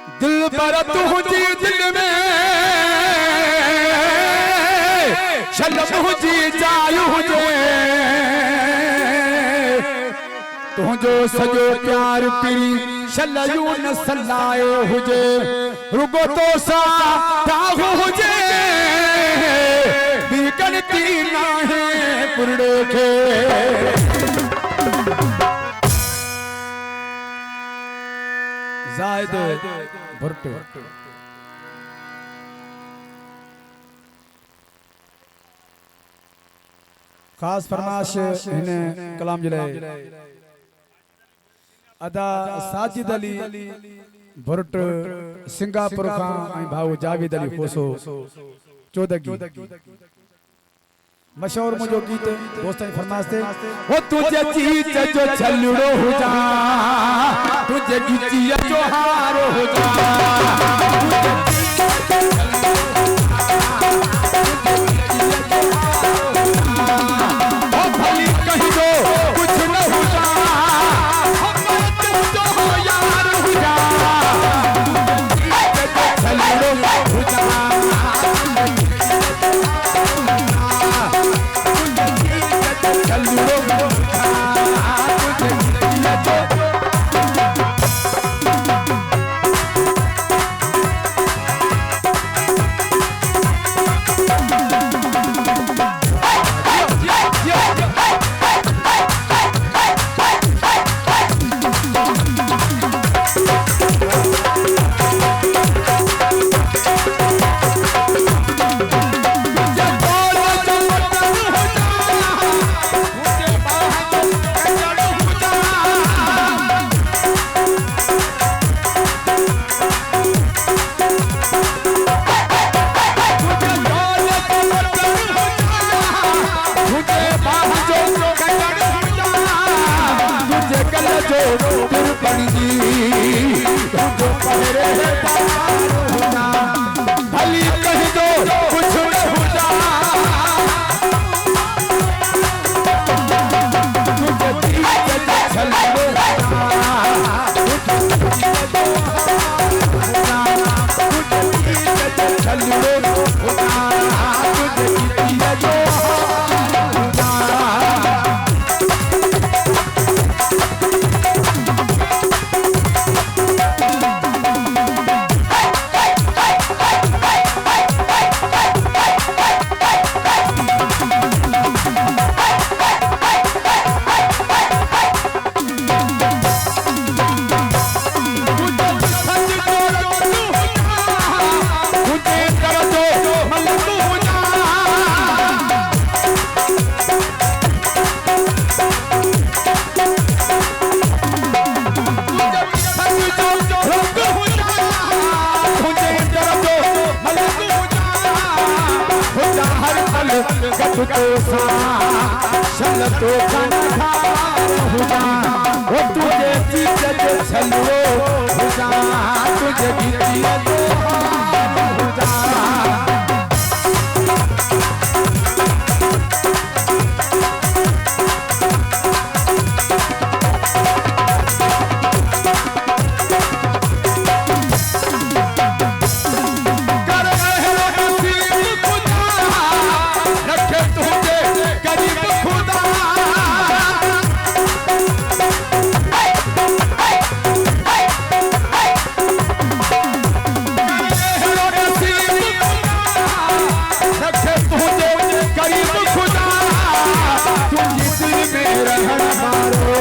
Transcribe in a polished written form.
दिल पर तुझी दिल में शलम हुजी चालू हुजे तुझो सजो प्यार पीरी शलयू न सलायो हुजे रुगो तो सा ताहु हुजे बीकनती नाहे पुरड़े के जायदो भुट्टो खास फरमाश इन्हें कलाम जले अदा साजिद अली भुट सिंगापुर का भाऊ जावेद अली खोसो चौदगी मशहूर मुझो गीत दोस्तन फरमाश थे वो तुझे चीच जो छलड़ो हो जा तुझे गिचिया जो हारो हो जा ओ भली कहीं दो कुछ न हो जा तुम तो हो यार हो जा छलड़ो हो जा भली कह दो कुछ न हो जा तो वो तुझे चीज छलो हो जा तुझे गिरिया हो जा रहना मारो